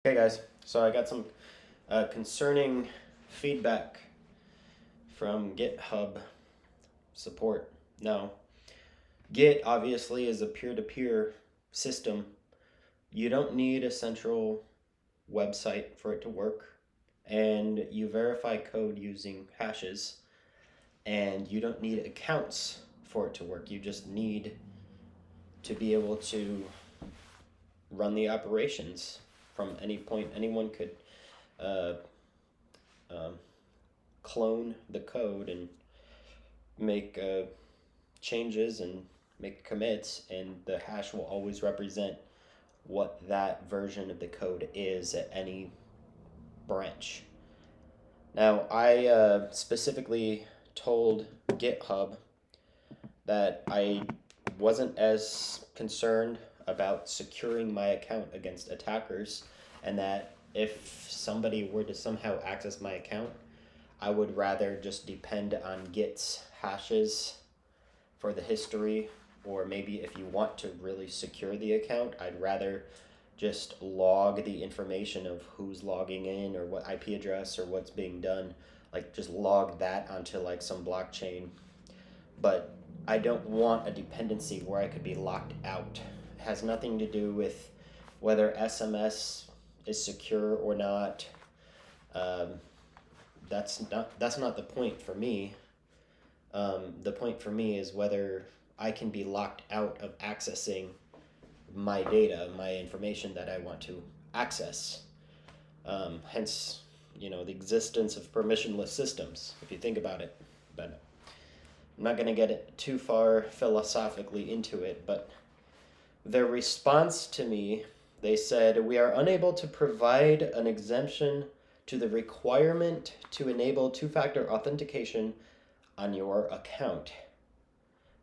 Hey guys, so I got some concerning feedback from GitHub support. Now, Git obviously is a peer-to-peer system. You don't need a central website for it to work, and you verify code using hashes, and you don't need accounts for it to work. You just need to be able to run the operations from any point. Anyone could uh, um, clone the code and make changes and make commits, and the hash will always represent what that version of the code is at any branch. Now, I specifically told GitHub that I wasn't as concerned about securing my account against attackers, and that if somebody were to somehow access my account, I would rather just depend on Git's hashes for the history, or maybe if you want to really secure the account, I'd rather just log the information of who's logging in or what IP address or what's being done, like just log that onto like some blockchain. But I don't want a dependency where I could be locked out. It has nothing to do with whether SMS is secure or not. Um, that's not the point for me. The point for me is whether I can be locked out of accessing my data, my information that I want to access. Hence, the existence of permissionless systems, if you think about it. But I'm not going to get it too far philosophically into it, but their response to me, they said, "We are unable to provide an exemption to the requirement to enable two-factor authentication on your account.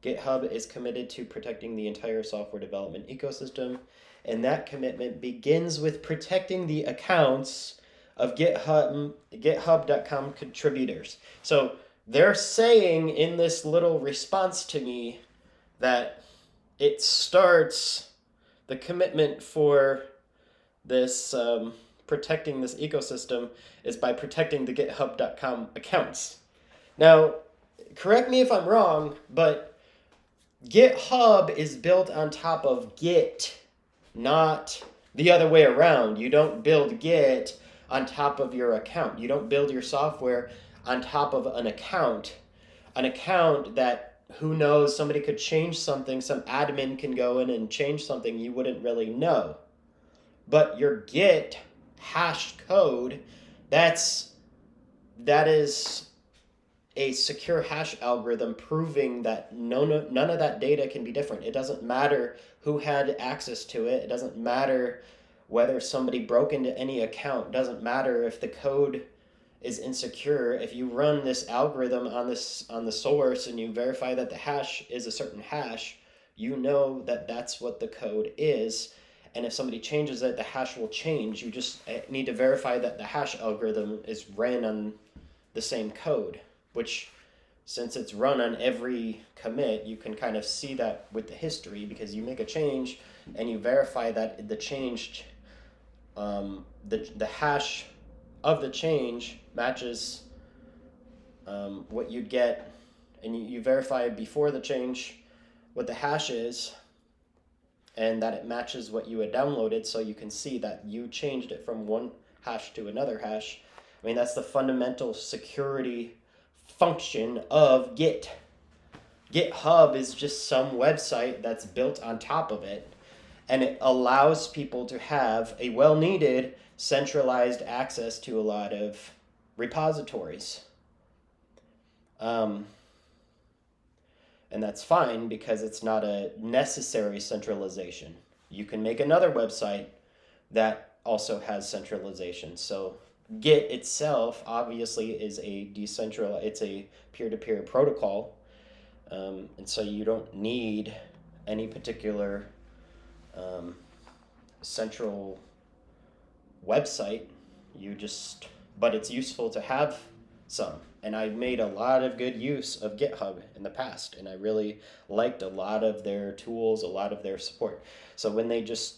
GitHub is committed to protecting the entire software development ecosystem, and that commitment begins with protecting the accounts of GitHub.com contributors." So they're saying in this little response to me that it starts the commitment for this protecting this ecosystem is by protecting the GitHub.com accounts. Now, correct me if I'm wrong, but GitHub is built on top of Git, not the other way around. You don't build Git on top of your account. You don't build your software on top of an account. An account that, who knows, somebody could change something, some admin can go in and change something you wouldn't really know. But your Git hashed code, that is a secure hash algorithm proving that none of that data can be different. It doesn't matter who had access to it. It doesn't matter whether somebody broke into any account. It doesn't matter if the code is insecure. If you run this algorithm on the source and you verify that the hash is a certain hash, you know that that's what the code is. And if somebody changes it, the hash will change. You just need to verify that the hash algorithm is ran on the same code, which, since it's run on every commit, you can kind of see that with the history, because you make a change and you verify that the changed, the hash of the change matches what you'd get, and you verify before the change what the hash is, and that it matches what you had downloaded, so you can see that you changed it from one hash to another hash. I mean, that's the fundamental security function of Git. GitHub is just some website that's built on top of it, and it allows people to have a well-needed centralized access to a lot of repositories. And that's fine because it's not a necessary centralization. You can make another website that also has centralization. So Git itself obviously is it's a peer-to-peer protocol, and so you don't need any particular central website. But it's useful to have some. And I made a lot of good use of GitHub in the past, and I really liked a lot of their tools, a lot of their support. So when they just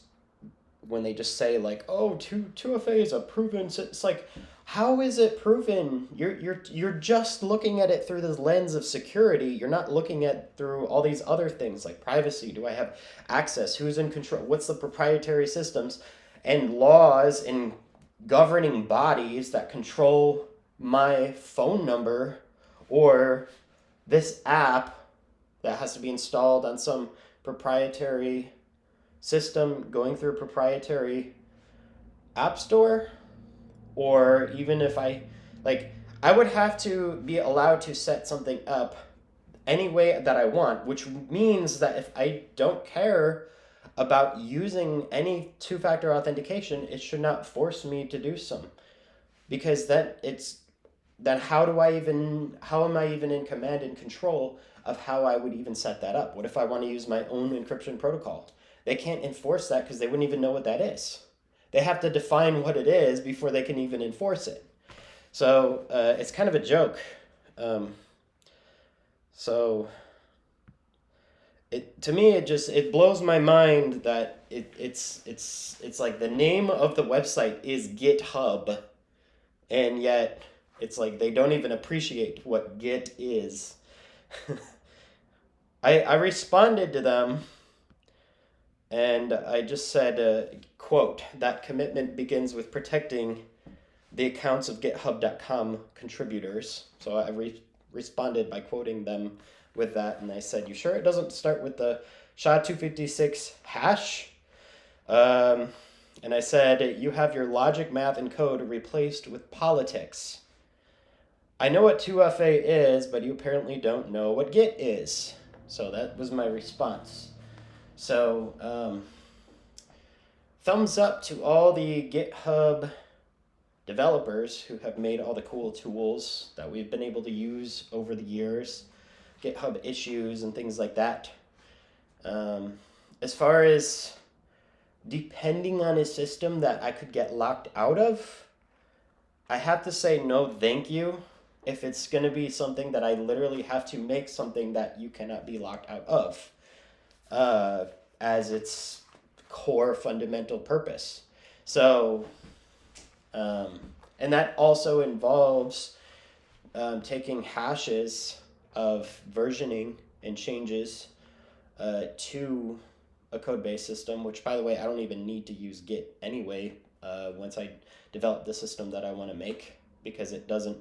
when they just say like, oh, 2FA is a proven, it's like, how is it proven? You're just looking at it through this lens of security. You're not looking at through all these other things like privacy. Do I have access? Who's in control? What's the proprietary systems and laws and governing bodies that control my phone number or this app that has to be installed on some proprietary system going through a proprietary app store? Or even if I would have to be allowed to set something up any way that I want, which means that if I don't care about using any two-factor authentication, it should not force me to do some. Because then how am I even in command and control of how I would even set that up? What if I want to use my own encryption protocol? They can't enforce that because they wouldn't even know what that is. They have to define what it is before they can even enforce it. So it's kind of a joke. So to me it blows my mind that it's like the name of the website is GitHub, and yet it's like they don't even appreciate what Git is. I responded to them, and I just said, quote, that commitment begins with protecting the accounts of github.com contributors. So I responded by quoting them with that, and I said, you sure it doesn't start with the SHA-256 hash? And I said, you have your logic, math, and code replaced with politics. I know what 2FA is, but you apparently don't know what Git is. So that was my response. So thumbs up to all the GitHub developers who have made all the cool tools that we've been able to use over the years, GitHub issues and things like that. As far as depending on a system that I could get locked out of, I have to say no thank you if it's going to be something that I literally have to make something that you cannot be locked out of as its core fundamental purpose. So, and that also involves taking hashes of versioning and changes to a code-based system, which, by the way, I don't even need to use Git anyway once I develop the system that I want to make, because it doesn't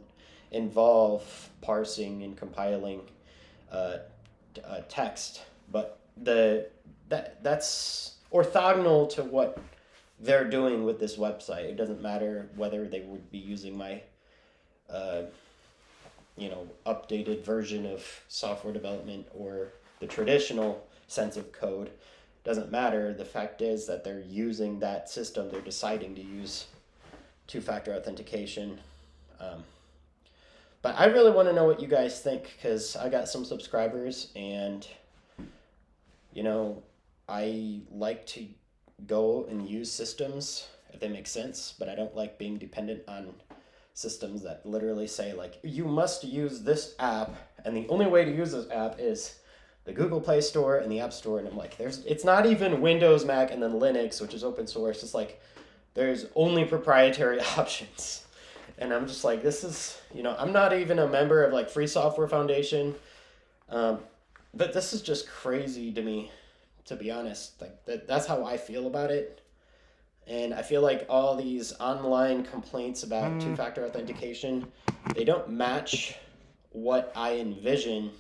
involve parsing and compiling text. But that's orthogonal to what they're doing with this website. It doesn't matter whether they would be using my updated version of software development or the traditional sense of code. Doesn't matter. The fact is that they're using that system. They're deciding to use two-factor authentication. But I really want to know what you guys think, because I got some subscribers, and I like to go and use systems if they make sense, but I don't like being dependent on systems that literally say like, you must use this app, and the only way to use this app is the Google Play Store and the App Store. And I'm like, it's not even Windows, Mac, and then Linux, which is open source. It's like there's only proprietary options. And I'm just like, this is, I'm not even a member of like Free Software Foundation. But this is just crazy to me, to be honest. Like that's how I feel about it. And I feel like all these online complaints about two-factor authentication, they don't match what I envision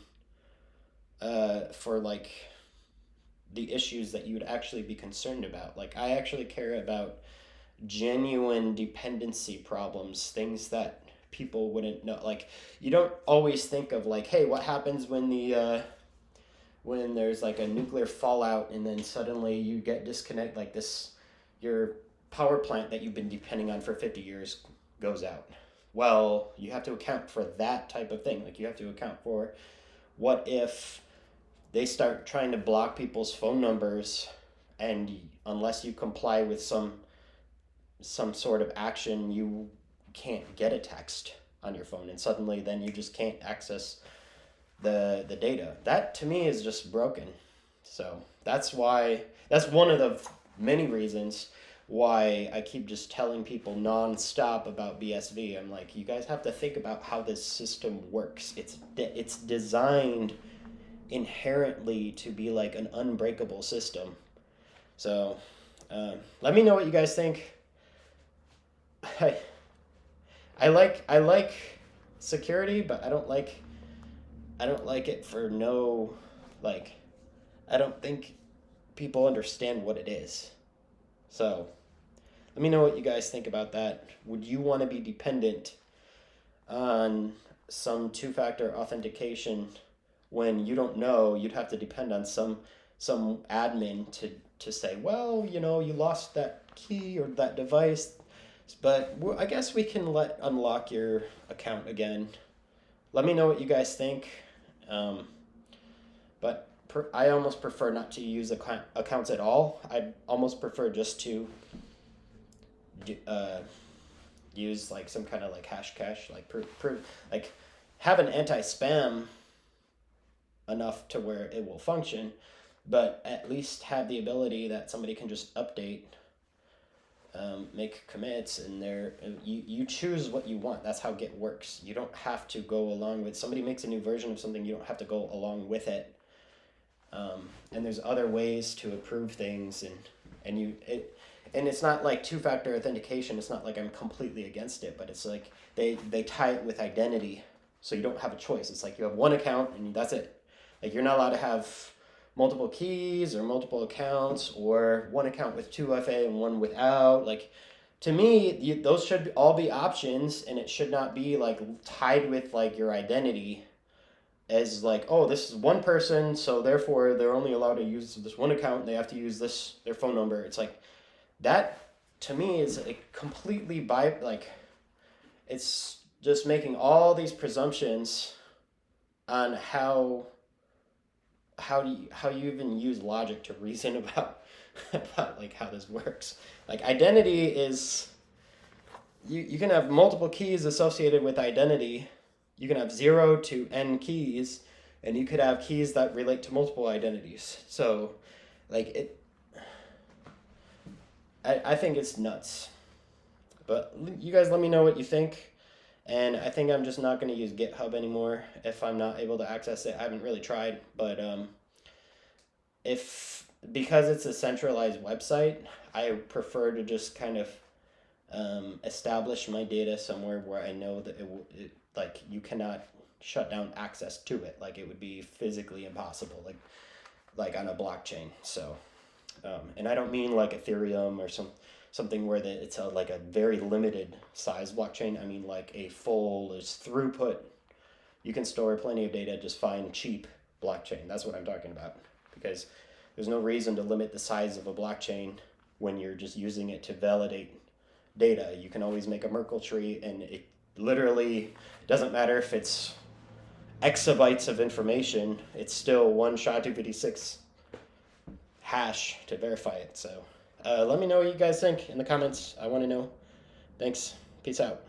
for like the issues that you would actually be concerned about. Like I actually care about genuine dependency problems, things that people wouldn't know. Like you don't always think of like, hey, what happens when when there's like a nuclear fallout and then suddenly you get disconnected, like your power plant that you've been depending on for 50 years goes out. Well, you have to account for that type of thing. Like you have to account for what if they start trying to block people's phone numbers, and unless you comply with some sort of action, you can't get a text on your phone, and suddenly then you just can't access the data. That to me is just broken. So that's one of the many reasons why I keep just telling people nonstop about BSV. I'm like, you guys have to think about how this system works. It's designed inherently to be like an unbreakable system. So, let me know what you guys think. I I like security, but I don't like it for no, like, I don't think people understand what it is. So, let me know what you guys think about that. Would you want to be dependent on some two-factor authentication when you don't know? You'd have to depend on some admin to say, well, you lost that key or that device, but I guess we can unlock your account again. Let me know what you guys think. But I almost prefer not to use accounts at all. I'd almost prefer just to uh, use like some kind of like hash cache, like like have an anti-spam enough to where it will function, but at least have the ability that somebody can just update, make commits, and you choose what you want. That's how Git works. You don't have to go along with somebody makes a new version of something. You don't have to go along with it. And there's other ways to approve things, and it's not like two-factor authentication. It's not like I'm completely against it, but it's like they tie it with identity, so you don't have a choice. It's like you have one account and that's it. Like you're not allowed to have multiple keys or multiple accounts, or one account with 2FA and one without. Like, to me, those should all be options, and it should not be like tied with like your identity as like, oh, this is one person, so therefore they're only allowed to use this one account and they have to use their phone number. It's like that, to me, is a completely it's just making all these presumptions on how you even use logic to reason about like how this works. Like identity is, you can have multiple keys associated with identity. You can have 0 to n keys, and you could have keys that relate to multiple identities. So like I think it's nuts. But you guys let me know what you think. And I think I'm just not going to use GitHub anymore if I'm not able to access it. I haven't really tried, but because it's a centralized website, I prefer to just kind of establish my data somewhere where I know that like you cannot shut down access to it. Like it would be physically impossible, like on a blockchain. So, and I don't mean like Ethereum or something where it's like a very limited size blockchain. I mean like a full throughput. You can store plenty of data, just fine, cheap blockchain. That's what I'm talking about. Because there's no reason to limit the size of a blockchain when you're just using it to validate data. You can always make a Merkle tree, and it literally doesn't matter if it's exabytes of information. It's still one SHA-256 hash to verify it. So let me know what you guys think in the comments. I want to know. Thanks. Peace out.